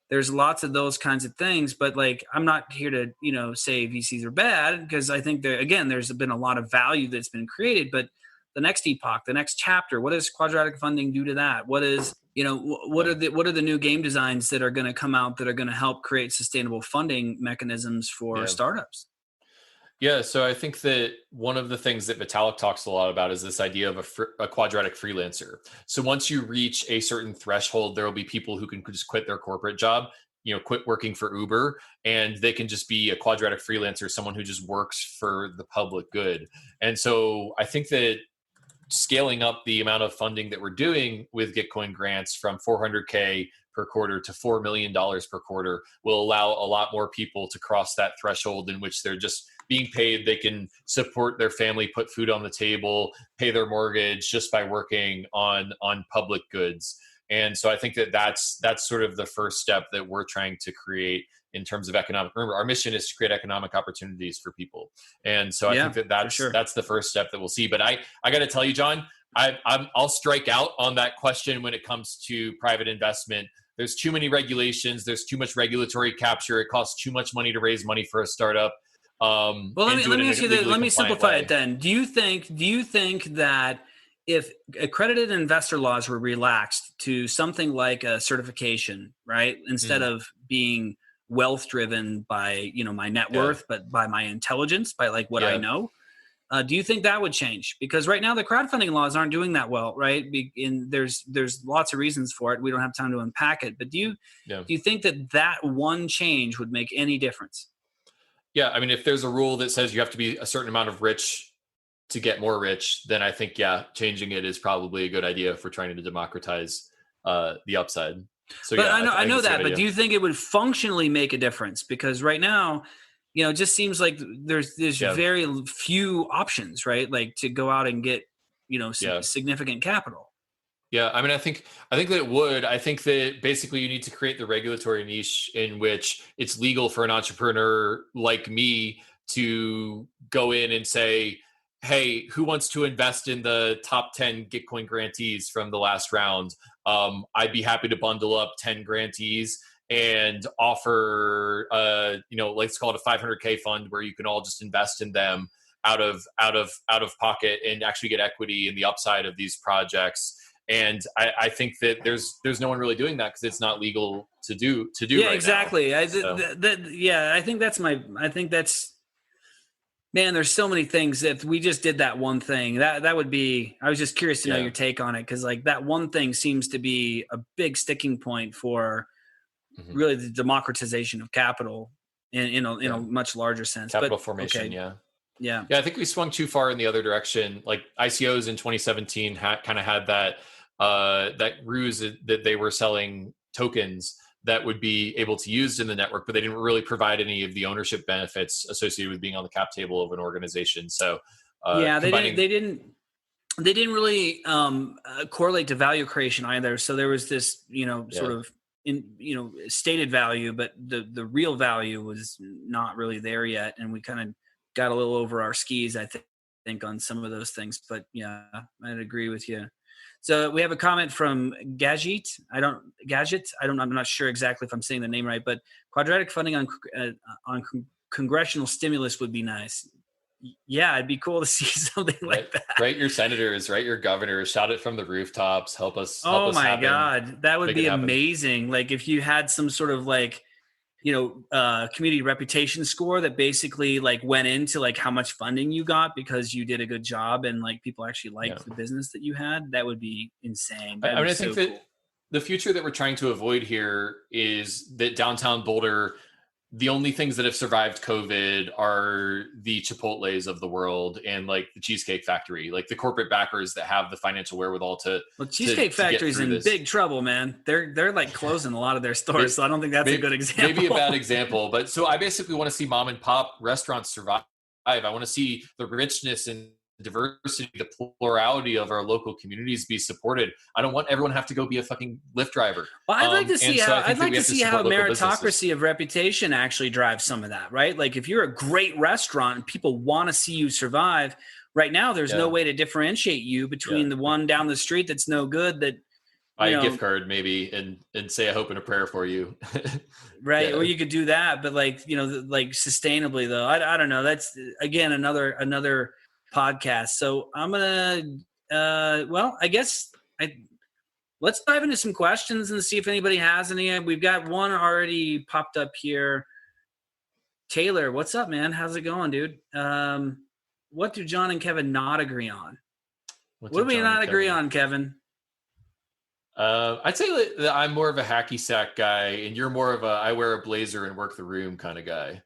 there's lots of those kinds of things, but like, I'm not here to, say VCs are bad, because I think there's been a lot of value that's been created, but the next epoch, the next chapter, what does Quadratic funding do to that? What is, what are the new game designs that are going to come out that are going to help create sustainable funding mechanisms for startups? Yeah, so I think that one of the things that Vitalik talks a lot about is this idea of a quadratic freelancer. So once you reach a certain threshold, there will be people who can just quit their corporate job, quit working for Uber, and they can just be a quadratic freelancer, someone who just works for the public good. And so I think that scaling up the amount of funding that we're doing with Gitcoin grants from $400K per quarter to $4 million per quarter will allow a lot more people to cross that threshold in which they're just being paid. They can support their family, put food on the table, pay their mortgage just by working on public goods. And so I think that that's sort of the first step that we're trying to create in terms of economic. Remember, our mission is to create economic opportunities for people. And so I think that's the first step that we'll see. But I got to tell you, John, I'll strike out on that question when it comes to private investment. There's too many regulations. There's too much regulatory capture. It costs too much money to raise money for a startup. Well, let me ask you this. Let me simplify it then. Do you think that if accredited investor laws were relaxed to something like a certification, right, instead of being wealth driven by my net worth, but by my intelligence, by like what I know, do you think that would change? Because right now the crowdfunding laws aren't doing that well, right? There's lots of reasons for it. We don't have time to unpack it, but do you think that one change would make any difference? Yeah, I mean, if there's a rule that says you have to be a certain amount of rich to get more rich, then I think, changing it is probably a good idea if we're trying to democratize the upside. So, but I know that, but do you think it would functionally make a difference? Because right now, it just seems like there's very few options, right? Like to go out and get, significant capital. Yeah, I mean, I think that it would. I think that basically you need to create the regulatory niche in which it's legal for an entrepreneur like me to go in and say, hey, who wants to invest in the top 10 Gitcoin grantees from the last round? I'd be happy to bundle up 10 grantees and offer, let's call it a 500K fund where you can all just invest in them out of pocket and actually get equity in the upside of these projects. And I think that there's no one really doing that because it's not legal to do. Yeah, right exactly. Now. I think that's. Man, there's so many things. If we just did that one thing, that would be. I was just curious to know your take on it, because like that one thing seems to be a big sticking point for really the democratization of capital in a much larger sense. Capital formation, Yeah, I think we swung too far in the other direction. Like ICOs in 2017 kind of had that ruse that they were selling tokens that would be able to use in the network, but they didn't really provide any of the ownership benefits associated with being on the cap table of an organization. So they didn't really correlate to value creation either. So there was this sort of stated value, but the real value was not really there yet. And we kind of got a little over our skis, I think, on some of those things. But yeah, I'd agree with you. So we have a comment from Gadget. I'm not sure exactly if I'm saying the name right, but quadratic funding on congressional stimulus would be nice. Yeah, it'd be cool to see something like that. Write your senators, write your governors, shout it from the rooftops, help us. Oh my God, that would be amazing. Like if you had some sort of like, community reputation score that basically like went into like how much funding you got because you did a good job and like people actually liked the business that you had. That would be insane. I think that the future that we're trying to avoid here is that downtown Boulder, the only things that have survived COVID are the Chipotles of the world and like the Cheesecake Factory, like the corporate backers that have the financial wherewithal to. Well, Cheesecake Factory's in big trouble, man. They're like closing a lot of their stores, so I don't think that's a good example. Maybe a bad example, but so I basically want to see mom and pop restaurants survive. I want to see the richness and diversity, the plurality of our local communities be supported. I don't want everyone to have to go be a fucking Lyft driver. Well, I'd like to see how meritocracy of reputation actually drives some of that, right? Like if you're a great restaurant and people want to see you survive, right now there's no way to differentiate you between the one down the street that's no good that buy a gift card maybe and say a hope and a prayer for you. Right. Or you could do that, but like sustainably though. I don't know. That's again another podcast. So I'm gonna let's dive into some questions and see if anybody has any. We've got one already popped up here. Taylor, what's up, man? How's it going, dude? What do John and Kevin not agree on? What do we not agree on, Kevin? I'd say that I'm more of a hacky sack guy and you're more of a I wear a blazer and work the room kind of guy.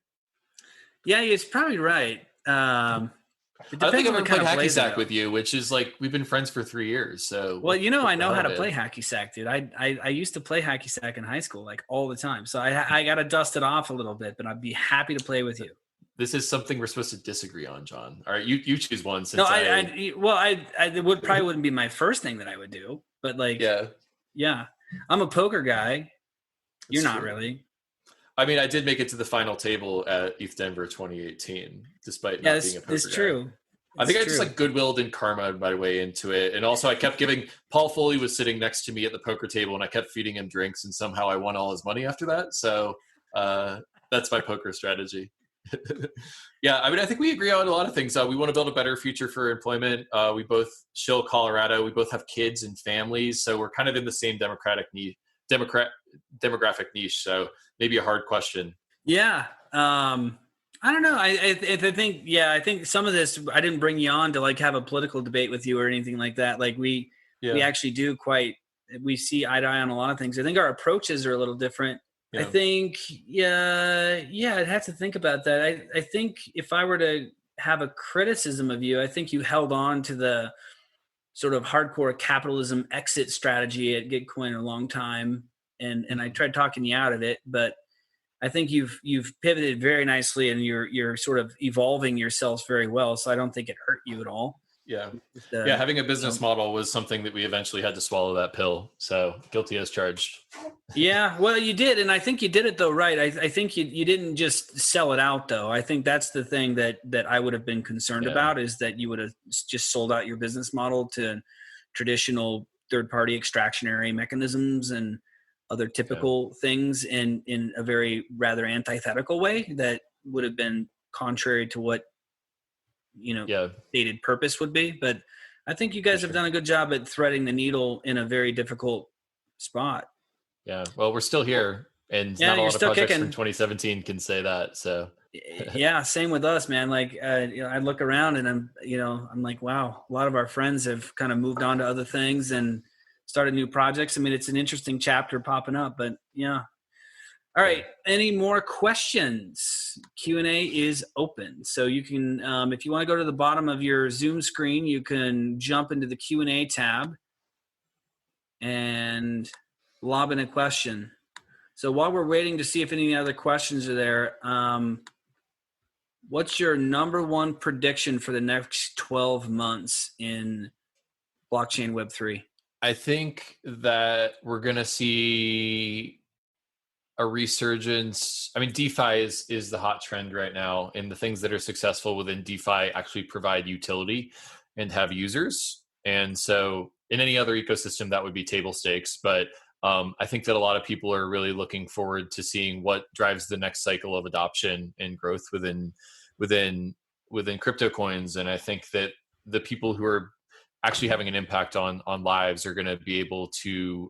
Yeah, it's probably right. I don't think I've ever played hacky sack with you, which is like we've been friends for 3 years. So well, I know how to play hacky sack, dude. I used to play hacky sack in high school, like all the time. So I got to dust it off a little bit, but I'd be happy to play with you. This is something we're supposed to disagree on, John. All right, you choose one. Since it wouldn't be my first thing that I would do, but like yeah, I'm a poker guy. You're not really. I mean, I did make it to the final table at ETH Denver 2018, despite not being a poker guy. It's true. I think I just like goodwilled and karma my way into it. And also I kept giving, Paul Foley was sitting next to me at the poker table and I kept feeding him drinks and somehow I won all his money after that. So that's my poker strategy. Yeah, I mean, I think we agree on a lot of things. We want to build a better future for employment. We both shill Colorado. We both have kids and families. So we're kind of in the same demographic niche. So maybe a hard question. Yeah. I don't know. I think some of this, I didn't bring you on to like have a political debate with you or anything like that. Like we actually do we see eye to eye on a lot of things. I think our approaches are a little different. Yeah. I think, I'd have to think about that. I think if I were to have a criticism of you, I think you held on to the sort of hardcore capitalism exit strategy at Gitcoin a long time. And I tried talking you out of it, but I think you've pivoted very nicely and you're sort of evolving yourselves very well. So I don't think it hurt you at all. Yeah. Having a business model was something that we eventually had to swallow that pill. So guilty as charged. Yeah, well, you did. And I think you did it though, right? I think you didn't just sell it out though. I think that's the thing that I would have been concerned about is that you would have just sold out your business model to traditional third-party extractionary mechanisms and other typical things in a very rather antithetical way that would have been contrary to what stated purpose would be. But I think you guys have done a good job at threading the needle in a very difficult spot. Yeah. Well, we're still here and not a lot of projects from 2017 can say that. So yeah, same with us, man. Like, I look around and I'm like, wow, a lot of our friends have kind of moved on to other things and started new projects. I mean, it's an interesting chapter popping up, but yeah. All right. Any more questions? Q&A is open. So you can, if you want to go to the bottom of your Zoom screen, you can jump into the Q&A tab and lob in a question. So while we're waiting to see if any other questions are there, what's your number one prediction for the next 12 months in blockchain Web3? I think that we're going to see a resurgence. I mean, DeFi is the hot trend right now, and the things that are successful within DeFi actually provide utility and have users. And so in any other ecosystem, that would be table stakes. But I think that a lot of people are really looking forward to seeing what drives the next cycle of adoption and growth within crypto coins. And I think that the people who are actually having an impact on lives are going to be able to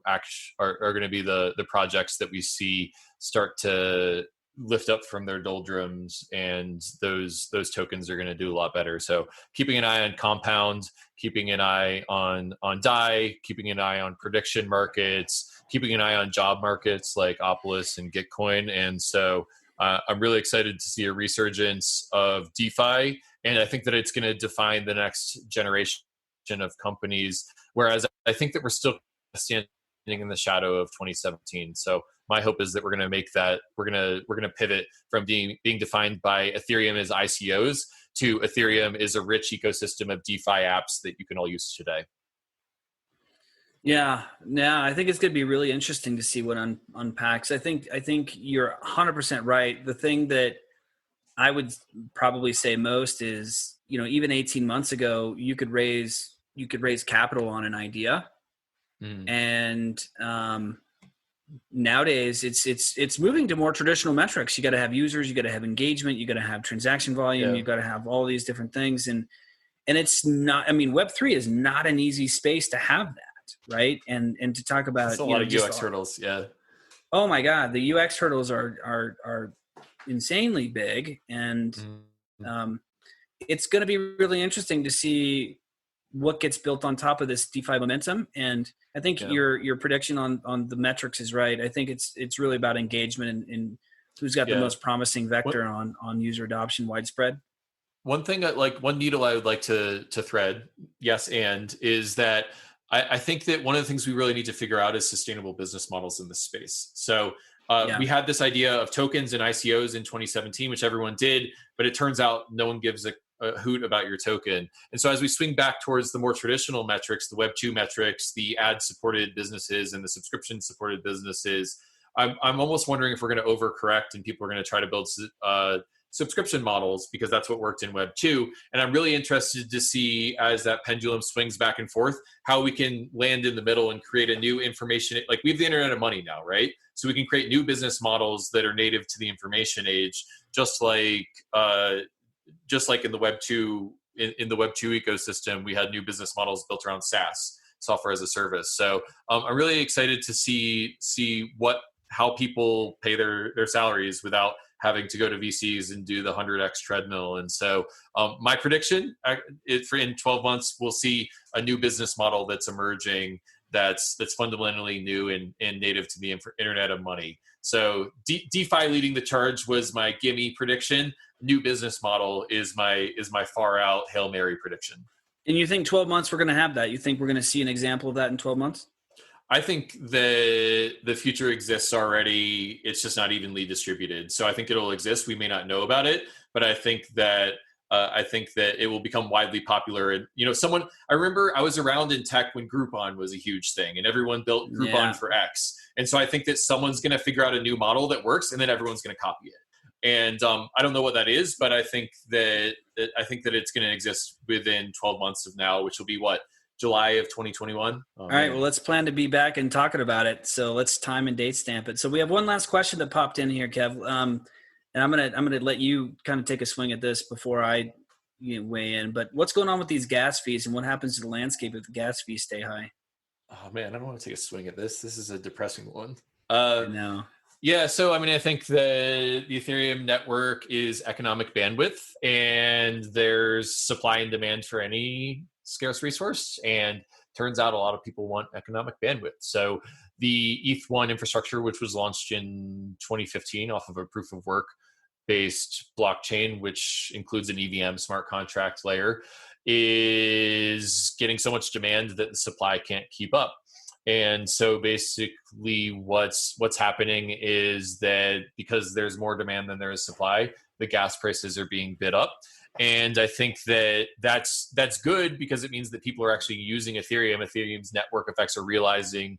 are going to be the projects that we see start to lift up from their doldrums, and those tokens are going to do a lot better. So keeping an eye on Compound, keeping an eye on DAI, keeping an eye on prediction markets, keeping an eye on job markets like Opolis and Gitcoin. And so I'm really excited to see a resurgence of DeFi, and I think that it's going to define the next generation of companies, whereas I think that we're still standing in the shadow of 2017. So my hope is that we're going to make that, we're going to pivot from being defined by Ethereum as ICOs to Ethereum is a rich ecosystem of DeFi apps that you can all use today. Yeah, I think it's going to be really interesting to see what unpacks. I think you're 100% right. The thing that I would probably say most is, even 18 months ago, you could raise capital on an idea, and nowadays it's moving to more traditional metrics. You got to have users, you got to have engagement, you got to have transaction volume, you got to have all these different things, and it's not. I mean, Web3 is not an easy space to have that, right? And to talk about a lot of UX hurdles, yeah. Oh my God, the UX hurdles are insanely big, and it's going to be really interesting to see what gets built on top of this DeFi momentum. And I think your prediction on the metrics is right. I think it's really about engagement and who's got the most promising vector on user adoption widespread. One thing one needle I would like to thread, is that I think that one of the things we really need to figure out is sustainable business models in this space. So we had this idea of tokens and ICOs in 2017, which everyone did, but it turns out no one gives a hoot about your token. And so as we swing back towards the more traditional metrics, the Web 2 metrics, the ad-supported businesses and the subscription-supported businesses, I'm almost wondering if we're going to overcorrect and people are going to try to build subscription models because that's what worked in Web 2. And I'm really interested to see, as that pendulum swings back and forth, how we can land in the middle and create a new information. Like, we have the internet of money now, right? So we can create new business models that are native to the information age, just like in the Web 2, in the Web 2 ecosystem, we had new business models built around SaaS, software as a service. So I'm really excited to see how people pay their salaries without having to go to VCs and do the 100x treadmill. And so my prediction in 12 months, we'll see a new business model that's emerging that's fundamentally new and native to the internet of money. So DeFi leading the charge was my gimme prediction. New business model is my far out Hail Mary prediction. And you think 12 months we're going to have that? You think we're going to see an example of that in 12 months? I think the future exists already. It's just not evenly distributed. So I think it'll exist. We may not know about it, but I think that it will become widely popular. And I remember I was around in tech when Groupon was a huge thing, and everyone built Groupon for X. And so I think that someone's going to figure out a new model that works, and then everyone's going to copy it. And I don't know what that is, but I think that it's going to exist within 12 months of now, which will be July of 2021. All right. Well, let's plan to be back and talking about it. So let's time and date stamp it. So we have one last question that popped in here, Kev. And I'm gonna let you kind of take a swing at this before I weigh in. But what's going on with these gas fees, and what happens to the landscape if the gas fees stay high? Oh man, I don't want to take a swing at this. This is a depressing one. No. Yeah, so I think the Ethereum network is economic bandwidth, and there's supply and demand for any scarce resource, and turns out a lot of people want economic bandwidth. So the ETH1 infrastructure, which was launched in 2015 off of a proof of work based blockchain, which includes an EVM smart contract layer, is getting so much demand that the supply can't keep up. And so basically what's happening is that because there's more demand than there is supply, the gas prices are being bid up. And I think that's good because it means that people are actually using Ethereum. Ethereum's network effects are realizing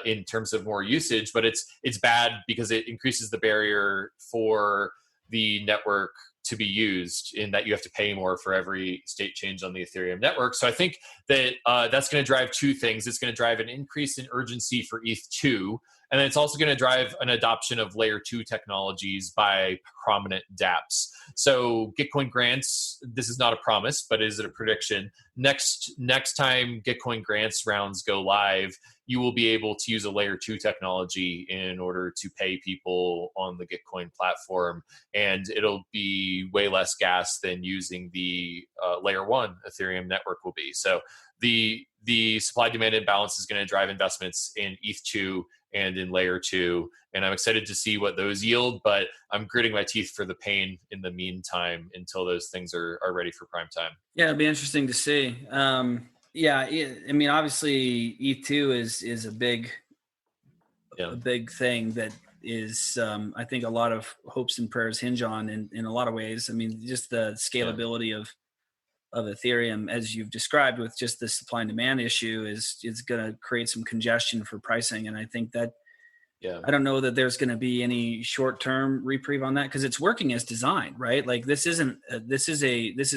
in terms of more usage, but it's bad because it increases the barrier for the network to be used, in that you have to pay more for every state change on the Ethereum network. So I think that that's going to drive two things. It's going to drive an increase in urgency for ETH2, and then it's also going to drive an adoption of layer 2 technologies by prominent dApps. So Gitcoin grants, this is not a promise, but is it a prediction? Next time Gitcoin grants rounds go live, you will be able to use a layer 2 technology in order to pay people on the Gitcoin platform. And it'll be way less gas than using the layer 1 Ethereum network will be. So the supply demand imbalance is going to drive investments in ETH2 and in layer 2. And I'm excited to see what those yield, but I'm gritting my teeth for the pain in the meantime until those things are ready for prime time. Yeah, it'll be interesting to see. I mean, obviously ETH2 is a big thing that is, I think a lot of hopes and prayers hinge on in a lot of ways. I mean, just the scalability of Ethereum, as you've described, with just the supply and demand issue is going to create some congestion for pricing. And I think that, I don't know that there's going to be any short-term reprieve on that, because it's working as designed, right? Like this is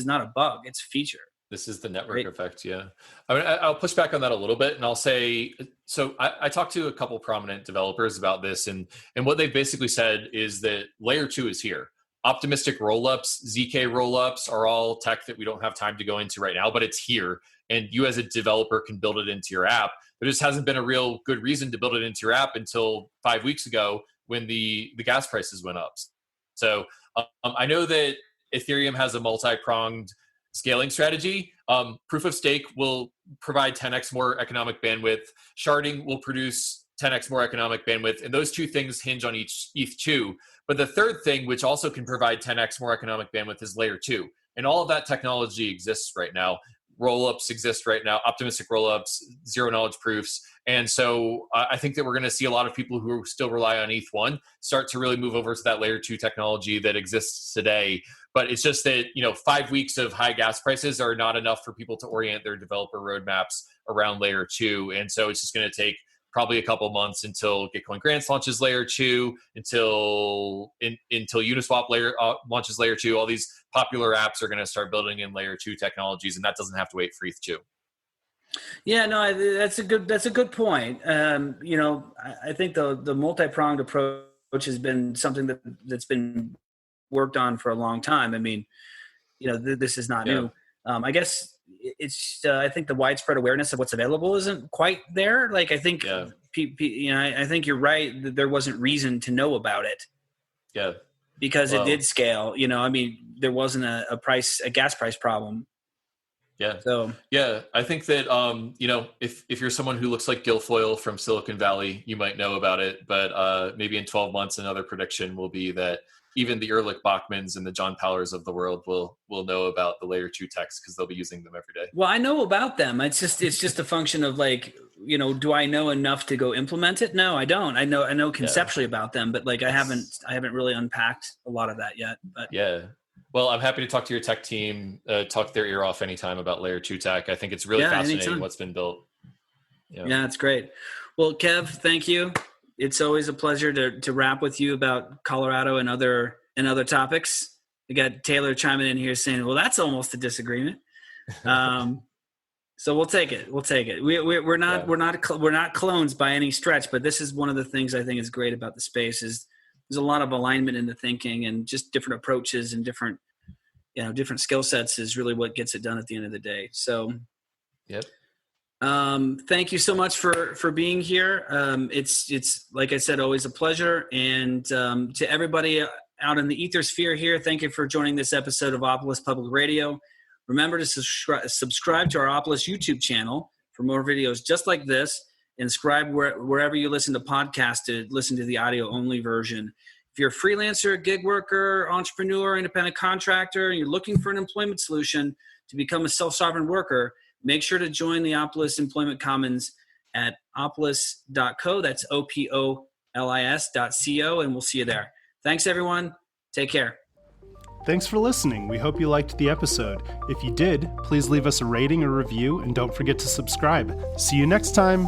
not a bug, it's a feature. This is the network effect. Yeah. I mean, I'll push back on that a little bit, and I'll say, so I talked to a couple prominent developers about this, and what they've basically said is that layer 2 is here. Optimistic rollups, ZK rollups are all tech that we don't have time to go into right now, but it's here. And you as a developer can build it into your app. There just hasn't been a real good reason to build it into your app until 5 weeks ago when the gas prices went up. So I know that Ethereum has a multi-pronged scaling strategy. Proof of stake will provide 10x more economic bandwidth. Sharding will produce 10x more economic bandwidth. And those two things hinge on each ETH2. But the third thing, which also can provide 10x more economic bandwidth, is layer 2. And all of that technology exists right now. Rollups exist right now, optimistic rollups, zero knowledge proofs. And so I think that we're going to see a lot of people who still rely on ETH1 start to really move over to that layer 2 technology that exists today. But it's just that, 5 weeks of high gas prices are not enough for people to orient their developer roadmaps around layer 2. And so it's just going to take probably a couple months until Gitcoin Grants launches layer 2, until Uniswap launches layer 2. All these popular apps are going to start building in layer 2 technologies, and that doesn't have to wait for ETH2. Yeah, no, that's a good point. I think the multi-pronged approach has been something that's been worked on for a long time. I mean, this is not new. I guess it's I think the widespread awareness of what's available isn't quite there. Like I think I think you're right that there wasn't reason to know about it. Yeah. Because it did scale. I mean, there wasn't a gas price problem. Yeah. So I think that if you're someone who looks like Guilfoyle from Silicon Valley, you might know about it. But maybe in 12 months, another prediction will be that even the Erlich Bachmans and the John Powers of the world will know about the layer 2 techs, because they'll be using them every day. Well, I know about them. It's just a function of like, do I know enough to go implement it? No, I don't. I know conceptually about them, but like I haven't really unpacked a lot of that yet. But yeah. Well, I'm happy to talk to your tech team, talk their ear off anytime about layer 2 tech. I think it's really fascinating anytime. What's been built. Yeah, it's great. Well, Kev, thank you. It's always a pleasure to rap with you about Colorado and other topics. We got Taylor chiming in here saying, "Well, that's almost a disagreement." So we'll take it. We're not clones by any stretch, but this is one of the things I think is great about the space is there's a lot of alignment in the thinking, and just different approaches and different skill sets is really what gets it done at the end of the day. So, yep. Thank you so much for being here. It's like I said, always a pleasure. And to everybody out in the ethersphere here, thank you for joining this episode of Opolis Public Radio. Remember to subscribe to our Opolis YouTube channel for more videos just like this, and subscribe wherever you listen to podcasts to listen to the audio only version. If you're a freelancer, gig worker, entrepreneur, independent contractor, and you're looking for an employment solution to become a self-sovereign worker, make sure to join the Opolis Employment Commons at opolis.co. That's opolis.co, and we'll see you there. Thanks, everyone. Take care. Thanks for listening. We hope you liked the episode. If you did, please leave us a rating or review, and don't forget to subscribe. See you next time.